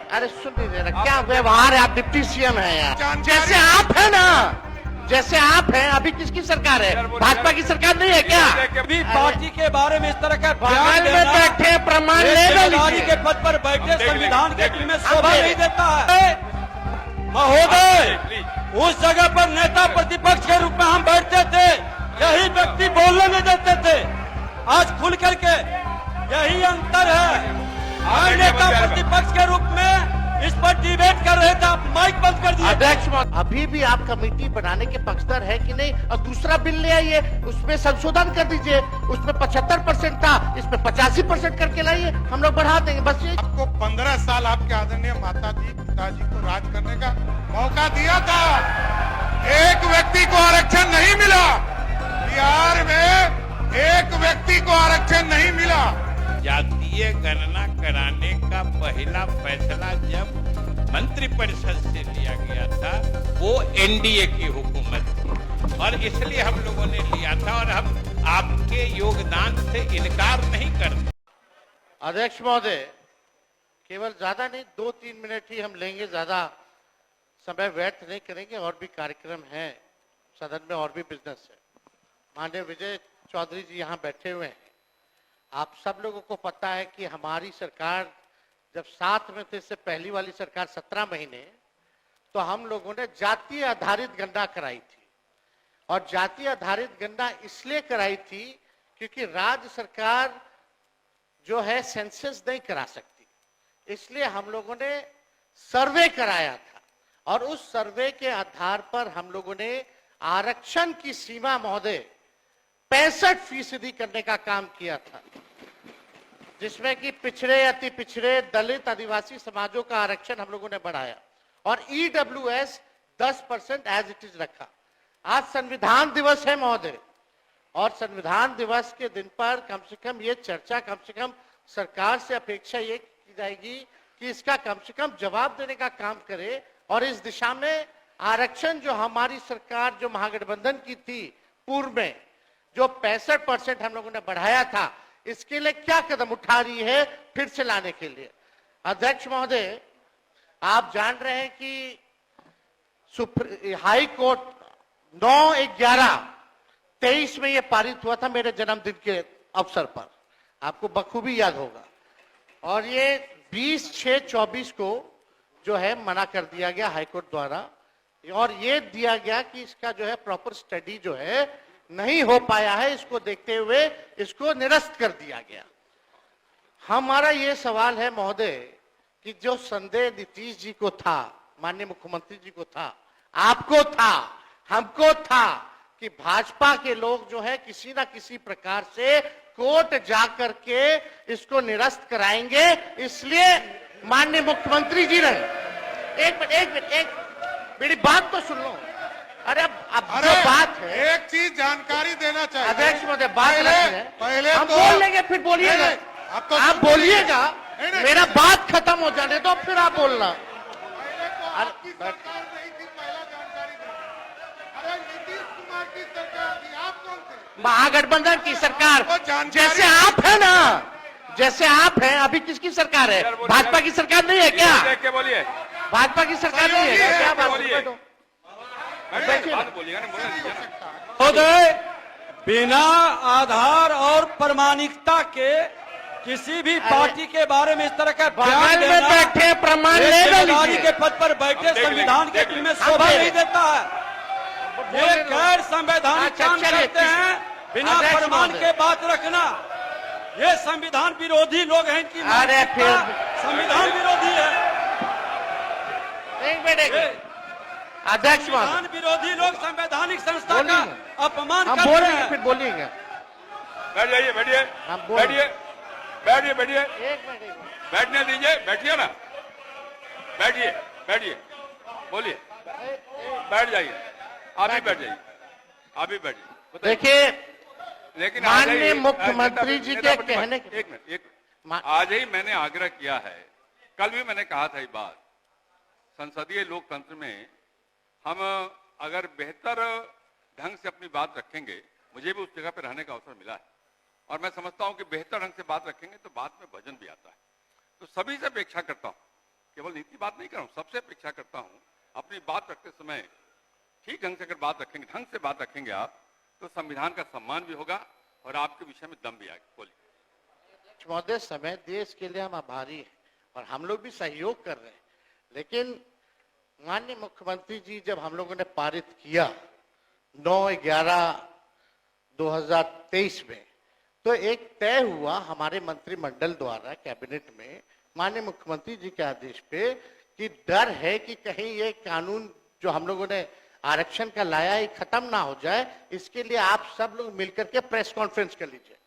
अरे सुन नहीं दे रहा, क्या व्यवहार है? आप डिप्टी सीएम है यार, जैसे आप है ना, जैसे आप हैं। अभी किसकी सरकार है? भाजपा की सरकार नहीं है क्या? भी पार्टी के बारे में इस तरह का बगल में बैठे प्रमाण ले जिम्मेदारी के पद पर बैठे संविधान के में शोभा नहीं देता है। महोदय, उस जगह पर नेता प्रतिपक्ष के रूप में हम बैठते थे, यही व्यक्ति बोलने नहीं देते थे। आज खुल करके यही अंतर है। हम नेता प्रतिपक्ष के रूप में इस पर डिबेट कर रहे थे, आप माइक बंद कर दिए। अध्यक्ष, अभी भी आप कमेटी बनाने के पक्षधर है कि नहीं? और दूसरा बिल ले आइए, उसमें संशोधन कर दीजिए। उसमें 75% था, इसमें 85% करके लाइए, हम लोग बढ़ा देंगे। बस ये आपको 15 साल आपके आदरणीय माता जी पिताजी को राज करने का मौका दिया था, एक व्यक्ति को आरक्षण नहीं मिला। बिहार में एक व्यक्ति को आरक्षण नहीं मिला। जातीय गणना कराने का पहला फैसला जब मंत्रिपरिषद से लिया गया था, वो एनडीए की हुकूमत थी और इसलिए हम लोगों ने लिया था और हम आपके योगदान से इनकार नहीं करते। अध्यक्ष महोदय, केवल ज्यादा नहीं, 2-3 मिनट ही हम लेंगे, ज्यादा समय व्यर्थ नहीं करेंगे। और भी कार्यक्रम है सदन में, और भी बिजनेस है। माननीय विजय चौधरी जी यहाँ बैठे हुए हैं। आप सब लोगों को पता है कि हमारी सरकार जब साथ में थे, इससे पहली वाली सरकार 17 महीने, तो हम लोगों ने जातीय आधारित गणना कराई थी। और जातीय आधारित गणना इसलिए कराई थी क्योंकि राज्य सरकार जो है सेंसस नहीं करा सकती, इसलिए हम लोगों ने सर्वे कराया था। और उस सर्वे के आधार पर हम लोगों ने आरक्षण की सीमा महोदय 65% करने का काम किया था, जिसमें कि पिछड़े, अति पिछड़े, दलित, आदिवासी समाजों का आरक्षण हम लोगों ने बढ़ाया और ईडब्ल्यूएस 10% एज इट इज रखा। आज संविधान दिवस है महोदय, और संविधान दिवस के दिन पर कम से कम ये चर्चा, कम से कम सरकार से अपेक्षा ये की जाएगी कि इसका कम से कम जवाब देने का काम करे। और इस दिशा में आरक्षण जो हमारी सरकार, जो महागठबंधन की थी पूर्व में, जो 65% हम लोगों ने बढ़ाया था, इसके लिए क्या कदम उठा रही है फिर से लाने के लिए? अध्यक्ष महोदय, आप जान रहे हैं कि हाई कोर्ट 9/11/23 में यह पारित हुआ था, मेरे जन्मदिन के अवसर पर, आपको बखूबी याद होगा। और ये 20/6/24 को जो है मना कर दिया गया हाईकोर्ट द्वारा, और ये दिया गया कि इसका जो है प्रॉपर स्टडी जो है नहीं हो पाया है, इसको देखते हुए इसको निरस्त कर दिया गया। हमारा ये सवाल है महोदय कि जो संदेह नीतीश जी को था, माननीय मुख्यमंत्री जी को था, आपको था, हमको था कि भाजपा के लोग जो है किसी ना किसी प्रकार से कोर्ट जाकर के इसको निरस्त कराएंगे। इसलिए माननीय मुख्यमंत्री जी ने एक मेरी बात तो सुन लो। अरे अब जो बात है, एक चीज जानकारी देना चाहिए अध्यक्ष महोदय, बात पहले हम तो बोल लेंगे, फिर बोलिएगा। आप बोलिएगा, मेरा बात खत्म हो जाने दो, फिर आप बोलना। पहले तो आपकी सरकार नहीं थी, पहला जानकारी दें। अरे नीतीश कुमार की सरकार थी, आप कौन थे? महागठबंधन की सरकार, जैसे आप है ना, जैसे आप हैं। अभी किसकी सरकार है? भाजपा की सरकार नहीं है क्या? बोलिए, भाजपा की सरकार नहीं है क्या? बात बोलिए। महोदय, बिना आधार और प्रमाणिकता के किसी भी पार्टी के बारे में इस तरह का बगल में बैठे प्रमाण ले जिम्मेदारी के पद पर बैठे संविधान के में शोभा नहीं देता है। ये गैर संवैधानिक काम करते हैं, बिना प्रमाण के बात रखना। ये संविधान विरोधी लोग हैं, इनकी अरे फिर संविधान विरोधी है। नहीं बैठेंगे अध्यक्ष, संविधान विरोधी लोग संवैधानिक संस्था का अपमान हम करते बोलेंगे, हैं। फिर बोलिएगा। बैठ जाइए, बैठिए, हम बोल बैठिए, बैठिए, बैठिए, एक मिनट बैठने दीजिए, बैठिए ना, बैठिए, बैठिए, बोलिए, बैठ जाइए, आप ही बैठ जाइए, आप ही बैठिए। देखिए, लेकिन माननीय मुख्यमंत्री जी के कहने एक मिनट, आज ही मैंने आग्रह किया है, कल भी मैंने कहा था ये बात, संसदीय लोकतंत्र में हम अगर बेहतर ढंग से अपनी बात रखेंगे, मुझे भी उस जगह पर रहने का अवसर मिला है और मैं समझता हूं कि बेहतर ढंग से बात रखेंगे तो बात में वजन भी आता है। तो सभी से अपेक्षा करता हूं, केवल केवल नीति बात नहीं कर रहा हूँ, सबसे अपेक्षा करता हूँ अपनी बात रखते समय ठीक ढंग से अगर बात रखेंगे, ढंग से बात रखेंगे आप, तो संविधान का सम्मान भी होगा और आपके विषय में दम भी आएगा। बोलिए। महोदय, समय देश के लिए हम आभारी हैं और हम लोग भी सहयोग कर रहे हैं, लेकिन माननीय मुख्यमंत्री जी जब हम लोगों ने पारित किया 9/11/2023 में, तो एक तय हुआ हमारे मंत्रिमंडल द्वारा कैबिनेट में माननीय मुख्यमंत्री जी के आदेश पे कि डर है कि कहीं ये कानून जो हम लोगों ने आरक्षण का लाया है खत्म ना हो जाए, इसके लिए आप सब लोग मिलकर के प्रेस कॉन्फ्रेंस कर लीजिए।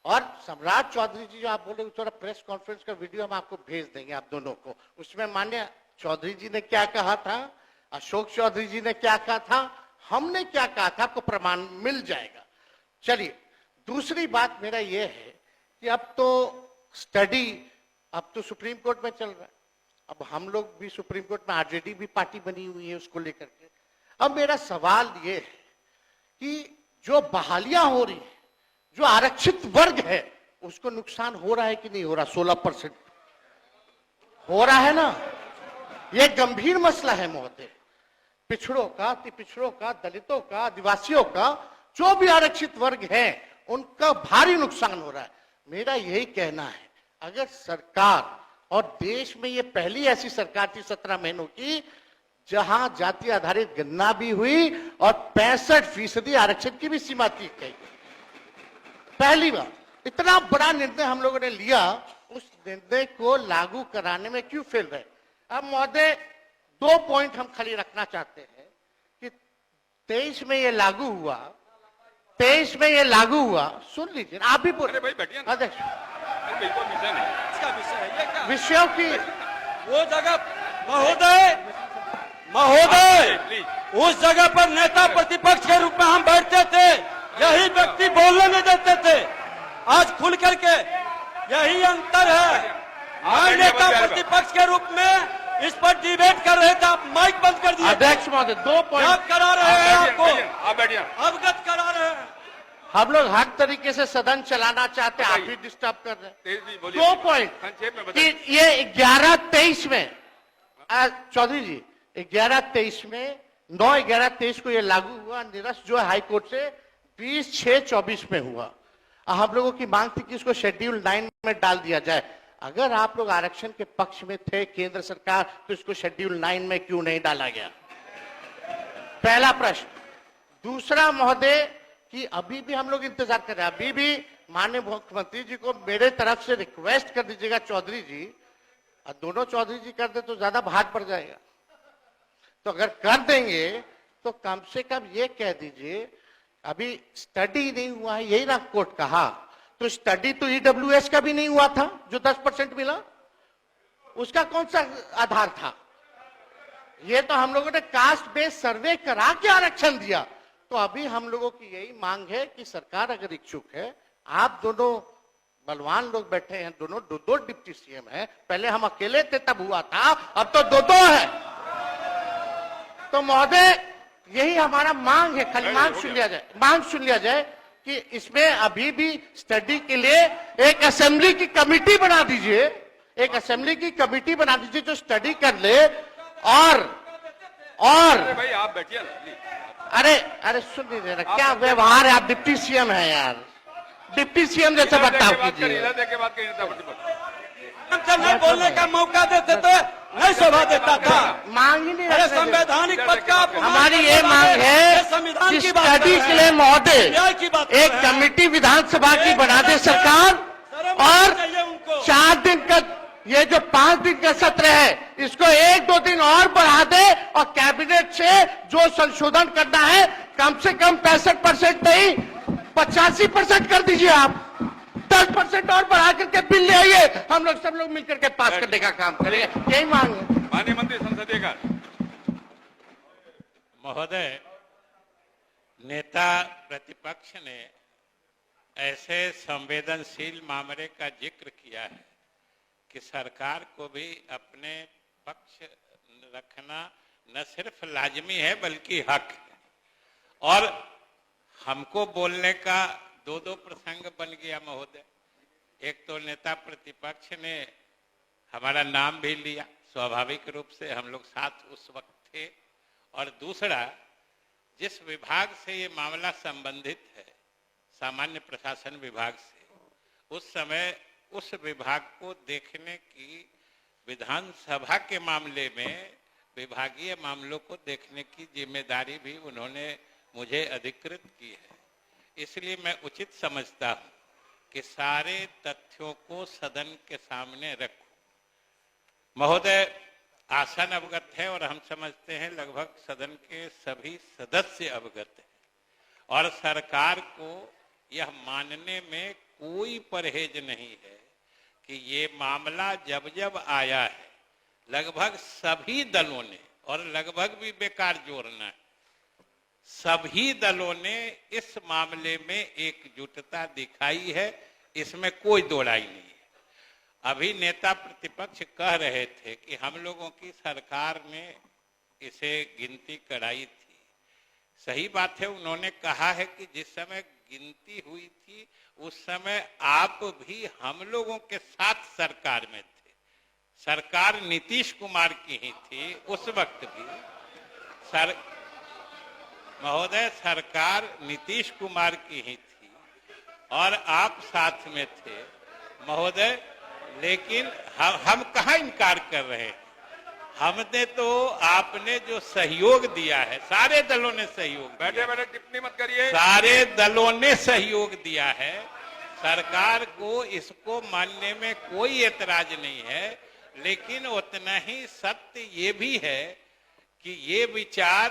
और सम्राट चौधरी जी जो आप बोले थोड़ा प्रेस कॉन्फ्रेंस का वीडियो हम आपको भेज देंगे आप दोनों को। उसमें माननीय चौधरी जी ने क्या कहा था, अशोक चौधरी जी ने क्या कहा था, हमने क्या कहा था, आपको प्रमाण मिल जाएगा। चलिए, दूसरी बात मेरा यह है कि अब तो स्टडी अब तो सुप्रीम कोर्ट में चल रहा है, अब हम लोग भी सुप्रीम कोर्ट में, आरजेडी भी पार्टी बनी हुई है उसको लेकर के। अब मेरा सवाल ये है कि जो बहालियां हो रही है, जो आरक्षित वर्ग है, उसको नुकसान हो रहा है कि नहीं हो रहा? 16% हो रहा है ना। यह गंभीर मसला है महोदय। पिछड़ों का, अति पिछड़ों का, दलितों का, आदिवासियों का, जो भी आरक्षित वर्ग है, उनका भारी नुकसान हो रहा है। मेरा यही कहना है, अगर सरकार, और देश में ये पहली ऐसी सरकार थी 17 महीनों की जहां जाति आधारित गणना भी हुई और 65% आरक्षण की भी सीमा थी गई। पहली बार इतना बड़ा निर्णय हम लोगों ने लिया, उस निर्णय को लागू कराने में क्यों फेल रहे? अब महोदय 2 पॉइंट हम खाली रखना चाहते हैं कि 23 में ये लागू हुआ, 23 में ये लागू हुआ, सुन लीजिए आप भी बोले। अरे भाई बैठिए ना। अध्यक्ष, अरे भाई कोई विषय नहीं, इसका विषय है ये क्या? विषयों की वो जगह महोदय प्लीज। उस जगह पर नेता प्रतिपक्ष के रूप में हम बैठते थे, यही व्यक्ति बोलने नहीं देते थे। आज खुल करके यही अंतर है। मैं नेता प्रतिपक्ष के रूप में इस पर डिबेट कर रहे थे, आप माइक बंद कर दिए। अध्यक्ष महोदय 2 क्या पॉइंट करा रहे हैं आपको? आप बैठिए। अवगत करा रहे हैं। हम लोग हर तरीके से सदन चलाना चाहते हैं, आप भी डिस्टर्ब कर रहे हैं। तेज जी बोलिए। 2 पॉइंट संक्षेप में कि बताइए। ये 11/23 में चौधरी जी 11/23 में 9/11/23 को ये लागू हुआ, निरस्त जो है हाईकोर्ट से 20/6/24 में हुआ। हम लोगों की मांग थी कि इसको शेड्यूल 9 में डाल दिया जाए। अगर आप लोग आरक्षण के पक्ष में थे केंद्र सरकार, तो इसको शेड्यूल 9 में क्यों नहीं डाला गया? पहला प्रश्न। दूसरा महोदय कि अभी भी हम लोग इंतजार कर रहे हैं, अभी भी माननीय मुख्यमंत्री जी को मेरे तरफ से रिक्वेस्ट कर दीजिएगा चौधरी जी, और दोनों चौधरी जी कर दे तो ज्यादा भार पड़ जाएगा। तो अगर कर देंगे तो कम से कम ये कह दीजिए, अभी स्टडी नहीं हुआ है, यही ना कोर्ट कहा, तो स्टडी तो ईडब्ल्यूएस का भी नहीं हुआ था जो 10% मिला, उसका कौन सा आधार था? ये तो हम लोगों ने कास्ट बेस्ड सर्वे करा के आरक्षण दिया। तो अभी हम लोगों की यही मांग है कि सरकार अगर इच्छुक है, आप दोनों बलवान लोग बैठे हैं, दोनों 2 डिप्टी सीएम हैं, पहले हम अकेले थे तब हुआ था, अब तो 2 है। तो महोदय यही हमारा मांग है, खाली मांग सुन लिया जाए, मांग सुन लिया जाए कि इसमें अभी भी स्टडी के लिए एक असेंबली की कमेटी बना दीजिए, एक असेंबली की कमेटी बना दीजिए जो स्टडी कर ले। और अरे भाई आप बैठिए ना, प्लीज। अरे सुन लीजिए ना, क्या व्यवहार है, आप डिप्टी सीएम है यार, डिप्टी सीएम जैसे बर्ताव कीजिए। इधर देख के बात करिए नेता प्रतिपक्ष। नहीं बोलने का मौका देते तो नहीं शोभा देता था। मांग ही नहीं अरे रखने देते। संवैधानिक पद का अपमान हमारी ये करना मांग है संविधान कि की बात कर स्टडी रहे के लिए हैं। महोदय न्याय की बात कर एक रहे हैं। कमेटी विधानसभा की बना दे सरकार, और चाहिए उनको। 4 दिन का ये जो 5 दिन का सत्र है इसको 1-2 दिन और बढ़ा दे, और कैबिनेट से जो संशोधन करना है कम से कम 65% नहीं 85% कर दीजिए। आप 10% और बढ़ा करके बिल ले आइए, हम लोग सब लोग मिलकर के पास करने का काम करेंगे, यही मांग है। माननीय मंत्री संसदीय कार्य। महोदय, नेता प्रतिपक्ष ने ऐसे संवेदनशील मामले का जिक्र किया है कि सरकार को भी अपने पक्ष रखना न सिर्फ लाजमी है बल्कि हक है। और हमको बोलने का 2 प्रसंग बन गया महोदय। एक तो नेता प्रतिपक्ष ने हमारा नाम भी लिया, स्वाभाविक रूप से हम लोग साथ उस वक्त थे। और दूसरा, जिस विभाग से ये मामला संबंधित है, सामान्य प्रशासन विभाग से, उस समय उस विभाग को देखने की, विधानसभा के मामले में विभागीय मामलों को देखने की जिम्मेदारी भी उन्होंने मुझे अधिकृत की है। इसलिए मैं उचित समझता हूं कि सारे तथ्यों को सदन के सामने रखूं। महोदय आसन अवगत है और हम समझते हैं लगभग सदन के सभी सदस्य अवगत हैं, और सरकार को यह मानने में कोई परहेज नहीं है कि ये मामला जब जब आया है, लगभग सभी दलों ने, और लगभग भी बेकार जोड़ना है, सभी दलों ने इस मामले में एकजुटता दिखाई है, इसमें कोई दो राय नहीं है। अभी नेता प्रतिपक्ष कह रहे थे कि हम लोगों की सरकार ने इसे गिनती कराई थी। सही बात है, उन्होंने कहा है कि जिस समय गिनती हुई थी उस समय आप भी हम लोगों के साथ सरकार में थे। सरकार नीतीश कुमार की ही थी उस वक्त भी। महोदय, सरकार नीतीश कुमार की ही थी और आप साथ में थे महोदय। लेकिन हम कहाँ इनकार कर रहे हैं? हमने तो, आपने जो सहयोग दिया है, सारे दलों ने सहयोग दिया, बैठे बैठे टिप्पणी मत करिए, सारे दलों ने सहयोग दिया है। सरकार को इसको मानने में कोई एतराज नहीं है, लेकिन उतना ही सत्य ये भी है कि ये विचार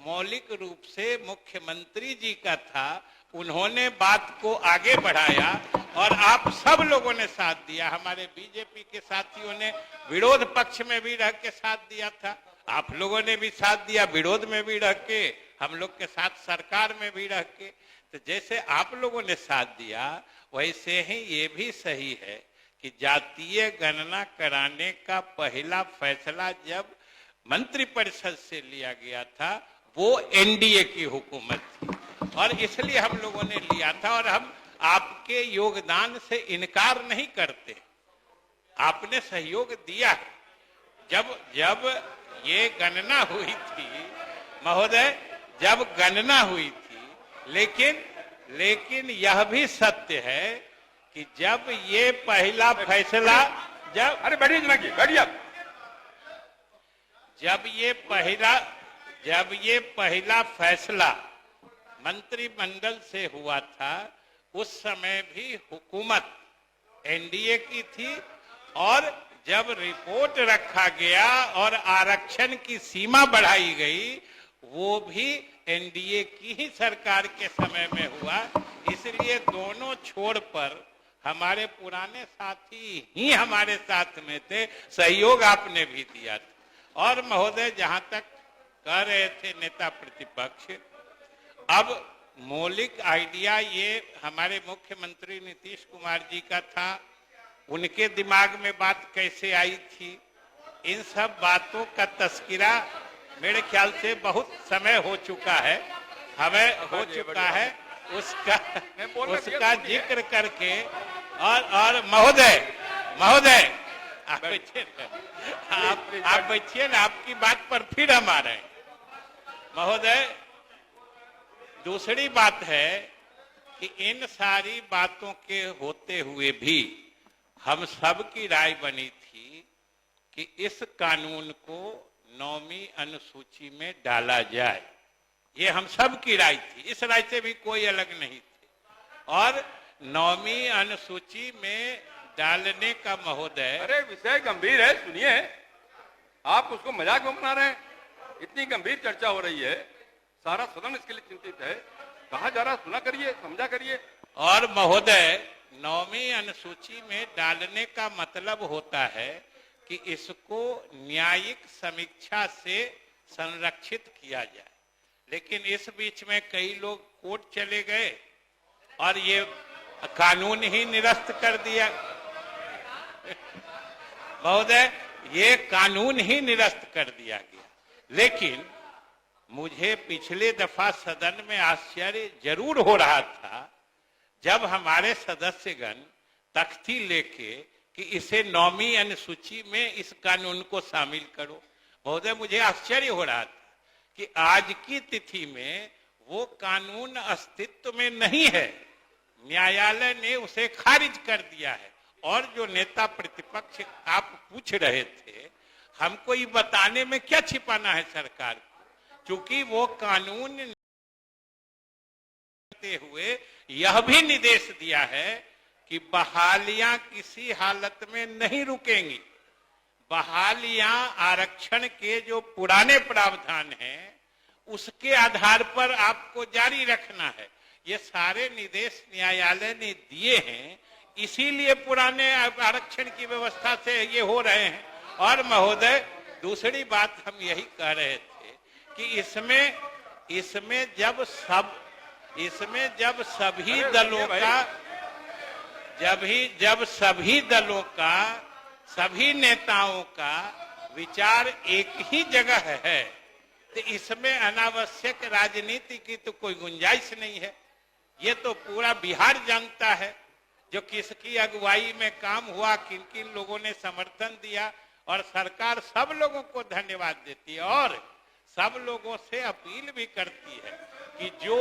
मौलिक रूप से मुख्यमंत्री जी का था। उन्होंने बात को आगे बढ़ाया और आप सब लोगों ने साथ दिया। हमारे बीजेपी के साथियों ने विरोध पक्ष में भी रह के साथ दिया था, आप लोगों ने भी साथ दिया विरोध में भी रह के, हम लोग के साथ सरकार में भी रह के। तो जैसे आप लोगों ने साथ दिया, वैसे ही ये भी सही है कि जातीय गणना कराने का पहला फैसला जब मंत्रिपरिषद से लिया गया था, वो एनडीए की हुकूमत थी और इसलिए हम लोगों ने लिया था। और हम आपके योगदान से इनकार नहीं करते, आपने सहयोग दिया है। जब ये गणना हुई थी महोदय, जब गणना हुई थी, लेकिन यह भी सत्य है कि जब ये पहला फैसला, अरे बैठिए जना की, बैठिए आप। जब ये पहला फैसला मंत्रिमंडल से हुआ था, उस समय भी हुकूमत एनडीए की थी और जब रिपोर्ट रखा गया और आरक्षण की सीमा बढ़ाई गई, वो भी एनडीए की ही सरकार के समय में हुआ। इसलिए दोनों छोर पर हमारे पुराने साथी ही हमारे साथ में थे, सहयोग आपने भी दिया था। और महोदय, जहां तक कह रहे थे नेता प्रतिपक्ष, अब मौलिक आइडिया ये हमारे मुख्यमंत्री नीतीश कुमार जी का था, उनके दिमाग में बात कैसे आई थी, इन सब बातों का तस्करा मेरे ख्याल से बहुत समय हो चुका है, हमें हो चुका है, उसका जिक्र करके। और महोदय आप बैठिए ना, आपकी बात पर फिर हम आ रहे हैं। महोदय, दूसरी बात है कि इन सारी बातों के होते हुए भी हम सब की राय बनी थी कि इस कानून को 9वीं अनुसूची में डाला जाए। ये हम सब की राय थी, इस राय से भी कोई अलग नहीं थे। और 9वीं अनुसूची में डालने का महोदय, अरे विषय गंभीर है, सुनिए, आप उसको मजाक में बना रहे हैं। इतनी गंभीर चर्चा हो रही है, सारा सदन इसके लिए चिंतित है, कहा जा रहा, सुना करिए, समझा करिए। और महोदय, 9वीं अनुसूची में डालने का मतलब होता है कि इसको न्यायिक समीक्षा से संरक्षित किया जाए। लेकिन इस बीच में कई लोग कोर्ट चले गए और ये कानून ही निरस्त कर दिया। महोदय, ये कानून ही निरस्त कर दिया गया। लेकिन मुझे पिछले दफा सदन में आश्चर्य जरूर हो रहा था जब हमारे सदस्यगण तख्ती लेके कि इसे 9वीं अनुसूची में इस कानून को शामिल करो। महोदय, मुझे आश्चर्य हो रहा था कि आज की तिथि में वो कानून अस्तित्व में नहीं है, न्यायालय ने उसे खारिज कर दिया है। और जो नेता प्रतिपक्ष आप पूछ रहे थे, हमको ये बताने में क्या छिपाना है सरकार को, क्योंकि वो कानून करते हुए यह भी निर्देश दिया है कि बहालियां किसी हालत में नहीं रुकेंगी। बहालियां आरक्षण के जो पुराने प्रावधान हैं उसके आधार पर आपको जारी रखना है। ये सारे निर्देश न्यायालय ने दिए हैं, इसीलिए पुराने आरक्षण की व्यवस्था से ये हो रहे हैं। और महोदय, दूसरी बात हम यही कह रहे थे कि इसमें जब सभी दलों का सभी नेताओं का विचार एक ही जगह है, तो इसमें अनावश्यक राजनीति की तो कोई गुंजाइश नहीं है। ये तो पूरा बिहार जानता है जो किसकी अगुवाई में काम हुआ, किन किन लोगों ने समर्थन दिया, और सरकार सब लोगों को धन्यवाद देती है और सब लोगों से अपील भी करती है कि जो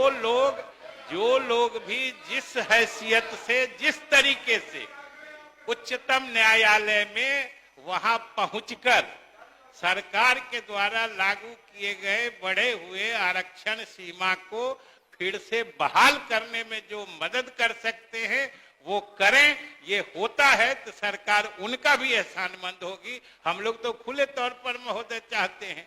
लोग भी जिस हैसियत से, जिस तरीके से उच्चतम न्यायालय में वहां पहुंचकर सरकार के द्वारा लागू किए गए बढ़े हुए आरक्षण सीमा को फिर से बहाल करने में जो मदद कर सकते हैं वो करें। ये होता है तो सरकार उनका भी एहसानमंद होगी। हम लोग तो खुले तौर पर महोदय चाहते हैं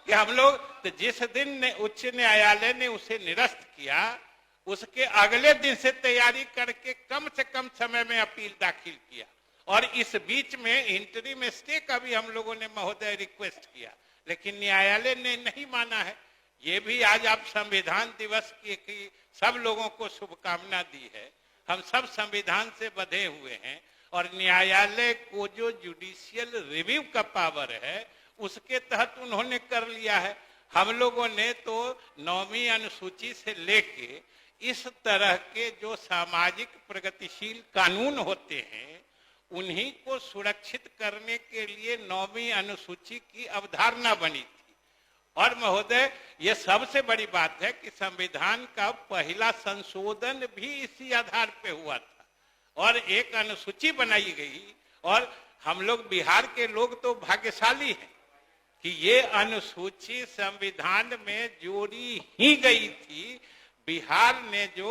कि हम लोग तो जिस दिन उच्च न्यायालय ने उसे निरस्त किया उसके अगले दिन से तैयारी करके कम से कम समय में अपील दाखिल किया, और इस बीच में इंटरिम स्टे का भी हम लोगों ने महोदय रिक्वेस्ट किया, लेकिन न्यायालय ने नहीं माना है। ये भी आज आप संविधान दिवस की सब लोगों को शुभकामना दी है। हम सब संविधान से बंधे हुए हैं और न्यायालय को जो जुडिशियल रिव्यू का पावर है उसके तहत उन्होंने कर लिया है। हम लोगों ने तो 9वीं अनुसूची से लेके इस तरह के जो सामाजिक प्रगतिशील कानून होते हैं उन्हीं को सुरक्षित करने के लिए 9वीं अनुसूची की अवधारणा बनी थी। और महोदय, ये सबसे बड़ी बात है कि संविधान का पहला संशोधन भी इसी आधार पे हुआ था और एक अनुसूची बनाई गई। और हम लोग बिहार के लोग तो भाग्यशाली हैं कि ये अनुसूची संविधान में जोड़ी ही गई थी। बिहार ने जो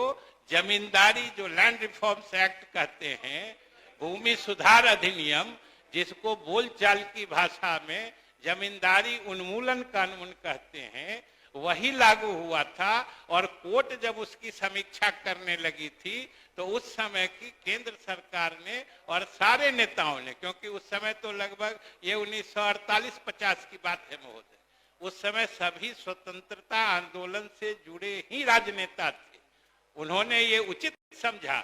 जमींदारी, जो लैंड रिफॉर्म्स एक्ट कहते हैं, भूमि सुधार अधिनियम, जिसको बोलचाल की भाषा में जमींदारी उन्मूलन कानून कहते हैं, वही लागू हुआ था। और कोर्ट जब उसकी समीक्षा करने लगी थी तो उस समय की केंद्र सरकार ने और सारे नेताओं ने, क्योंकि उस समय तो लगभग ये 1948-50 की बात है महोदय, उस समय सभी स्वतंत्रता आंदोलन से जुड़े ही राजनेता थे। उन्होंने ये उचित समझा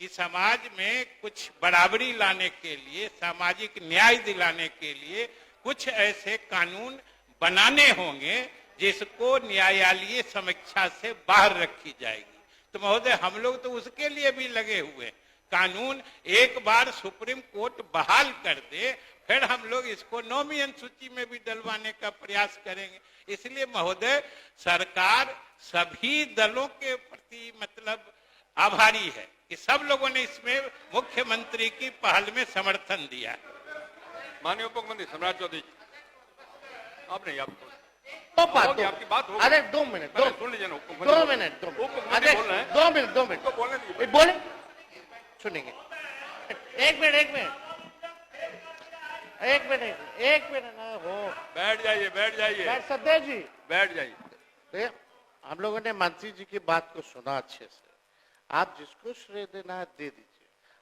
कि समाज में कुछ बराबरी लाने के लिए, सामाजिक न्याय दिलाने के लिए कुछ ऐसे कानून बनाने होंगे जिसको न्यायालयीय समीक्षा से बाहर रखी जाएगी। तो महोदय, हम लोग तो उसके लिए भी लगे हुए हैं। कानून एक बार सुप्रीम कोर्ट बहाल कर दे, फिर हम लोग इसको 9वीं अनुसूची में भी डलवाने का प्रयास करेंगे। इसलिए महोदय, सरकार सभी दलों के प्रति मतलब आभारी है कि सब लोगों ने इसमें मुख्यमंत्री की पहल में समर्थन दिया है। माननीय उप मुख्यमंत्री सम्राट चौधरी, आप नहीं, आपको आपकी बात हो, अरे 2 मिनट, सुन लीजिए ना। 2 मिनट, 2 मिनट बोले, सुनेंगे। एक मिनट हो, बैठ जाइए सत्या जी, बैठ जाइए। हम लोगों ने मंत्री जी की बात को सुना अच्छे से। आप जिसको श्रेय देना है दे दीजिए।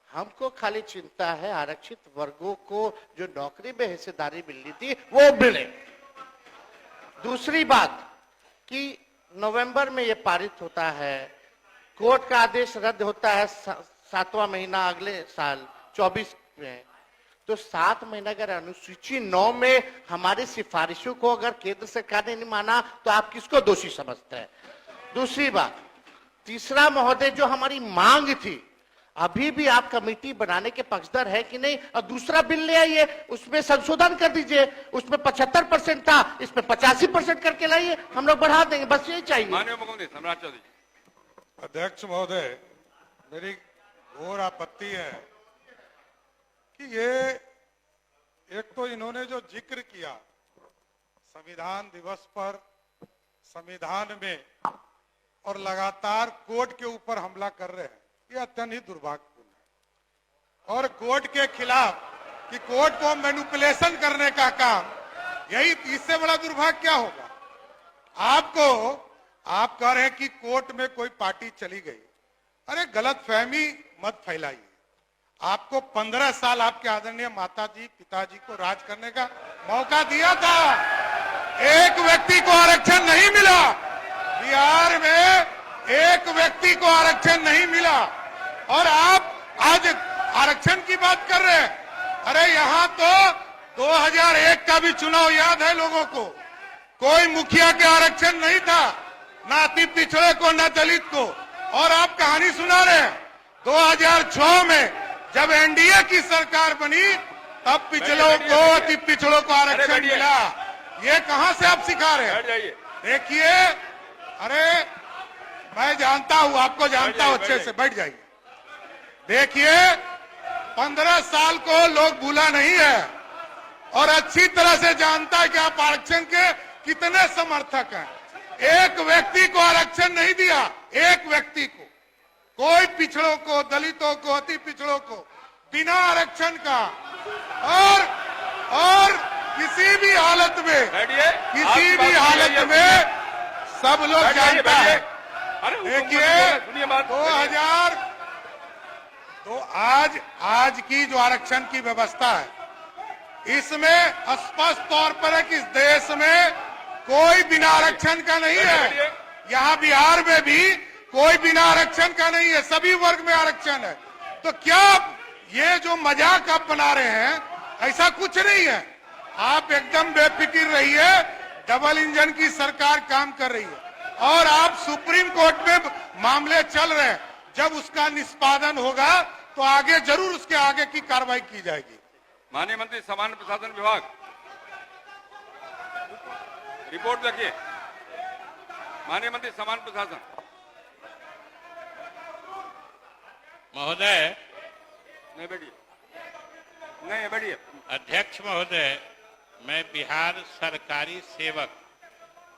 हमको खाली चिंता है आरक्षित वर्गों को जो नौकरी में हिस्सेदारी मिलनी थी वो मिले। दूसरी बात कि नवंबर में ये पारित होता है, कोर्ट का आदेश रद्द होता है 7वां महीना अगले साल 24 में, तो 7 महीना अगर अनुसूची 9 में हमारी सिफारिशों को अगर केंद्र सरकार ने नहीं माना तो आप किसको दोषी समझते हैं? दूसरी बात, तीसरा महोदय, जो हमारी मांग थी, अभी भी आप कमेटी बनाने के पक्षधर है कि नहीं? और दूसरा बिल ले आइए, उसमें संशोधन कर दीजिए, उसमें 75% था, इसमें 85% करके लाइए, हम लोग बढ़ा देंगे, बस यही चाहिए। माननीय मुख्यमंत्री सम्राट चौधरी जी। अध्यक्ष महोदय, मेरी घोर आपत्ति है कि ये एक तो इन्होंने जो जिक्र किया संविधान दिवस पर संविधान में और लगातार कोर्ट के ऊपर हमला कर रहे हैं, ये अत्यंत ही दुर्भाग्यपूर्ण है। और कोर्ट के खिलाफ कि कोर्ट को मैनिपुलेशन करने का काम, यही इससे बड़ा दुर्भाग्य क्या होगा? आप कह रहे हैं कि कोर्ट में कोई पार्टी चली गई, अरे गलतफहमी मत फैलाइए। आपको 15 साल आपके आदरणीय माताजी पिताजी को राज करने का मौका दिया था, एक व्यक्ति को आरक्षण नहीं मिला। बिहार में एक व्यक्ति को आरक्षण नहीं मिला और आप आज आरक्षण की बात कर रहे हैं। अरे यहाँ तो 2001 का भी चुनाव याद है लोगों को, कोई मुखिया के आरक्षण नहीं था, ना अति पिछड़े को ना दलित को, और आप कहानी सुना रहे हैं। 2006 में जब एनडीए की सरकार बनी तब पिछड़ों को अति पिछड़ों को आरक्षण मिला। ये कहां से आप सिखा रहे हैं? देखिए, अरे मैं जानता हूं, आपको जानता हूं अच्छे से, बैठ जाइए। देखिए, 15 साल को लोग भूला नहीं है और अच्छी तरह से जानता है कि आप आरक्षण के कितने समर्थक हैं। एक व्यक्ति को आरक्षण नहीं दिया, एक व्यक्ति को, कोई पिछड़ों को, दलितों को, अति पिछड़ों को बिना आरक्षण का। और किसी भी हालत में, किसी भी हालत में सब लोग जानता है। देखिए, 2000 तो आज की जो आरक्षण की व्यवस्था है, इसमें स्पष्ट तौर पर है कि इस देश में कोई बिना आरक्षण का नहीं है। यहाँ बिहार में भी कोई बिना आरक्षण का नहीं है, सभी वर्ग में आरक्षण है। तो क्या ये जो मजाक आप बना रहे हैं, ऐसा कुछ नहीं है। आप एकदम बेफिक्र रहिए, डबल इंजन की सरकार काम कर रही है और आप सुप्रीम कोर्ट में मामले चल रहे हैं। जब उसका निष्पादन होगा तो आगे जरूर उसके आगे की कार्रवाई की जाएगी। माननीय मंत्री सामान्य प्रशासन विभाग, रिपोर्ट रखिए। माननीय मंत्री सामान्य प्रशासन। महोदय, नहीं बैठिए, नहीं बैठिए। अध्यक्ष महोदय, मैं बिहार सरकारी सेवक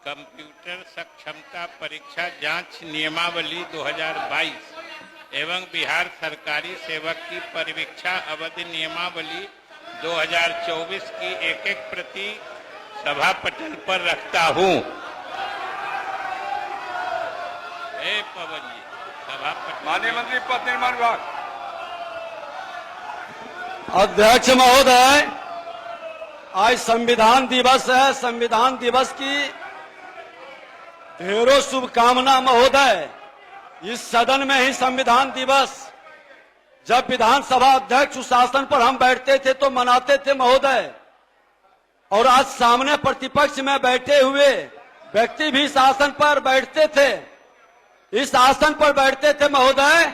कंप्यूटर सक्षमता परीक्षा जांच नियमावली 2022 एवं बिहार सरकारी सेवक की परिवीक्षा अवधि नियमावली 2024 की एक प्रति सभा पटल पर रखता हूं। पवन जी, सभा पटल। माननीय मंत्री पथ निर्माण विभाग। अध्यक्ष महोदय, आज संविधान दिवस है। संविधान दिवस की ढेरों शुभकामना महोदय। इस सदन में ही संविधान दिवस, जब विधानसभा अध्यक्ष शासन पर हम बैठते थे तो मनाते थे महोदय, और आज सामने प्रतिपक्ष में बैठे हुए व्यक्ति भी शासन पर बैठते थे, इस आसन पर बैठते थे महोदय।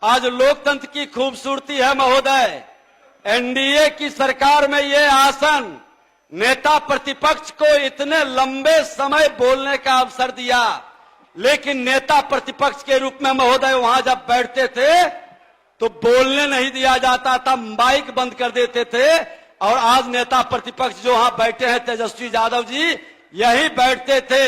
आज लोकतंत्र की खूबसूरती है महोदय। एनडीए की सरकार में ये आसन नेता प्रतिपक्ष को इतने लंबे समय बोलने का अवसर दिया, लेकिन नेता प्रतिपक्ष के रूप में महोदय वहां जब बैठते थे तो बोलने नहीं दिया जाता था, माइक बंद कर देते थे। और आज नेता प्रतिपक्ष जो वहां बैठे हैं तेजस्वी यादव जी, यही बैठते थे।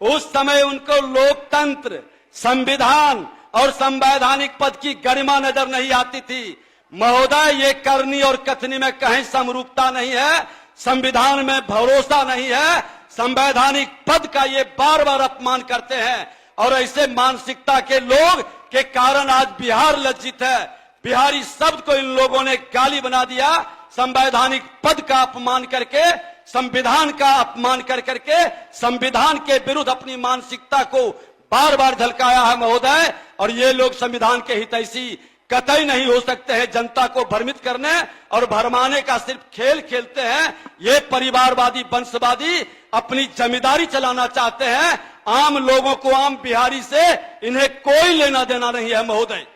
उस समय उनको लोकतंत्र, संविधान और संवैधानिक पद की गरिमा नजर नहीं आती थी महोदय। ये करनी और कथनी में कहीं समरूपता नहीं है, संविधान में भरोसा नहीं है, संवैधानिक पद का ये बार बार अपमान करते हैं। और ऐसे मानसिकता के लोग के कारण आज बिहार लज्जित है। बिहारी शब्द को इन लोगों ने गाली बना दिया, संवैधानिक पद का अपमान करके, संविधान का अपमान कर करके संविधान के विरुद्ध अपनी मानसिकता को बार बार झलकाया है महोदय। और ये लोग संविधान के हितैषी कतई नहीं हो सकते हैं। जनता को भ्रमित करने और भरमाने का सिर्फ खेल खेलते हैं। ये परिवारवादी, वंशवादी अपनी जमींदारी चलाना चाहते हैं। आम लोगों को, आम बिहारी से इन्हें कोई लेना देना नहीं है महोदय।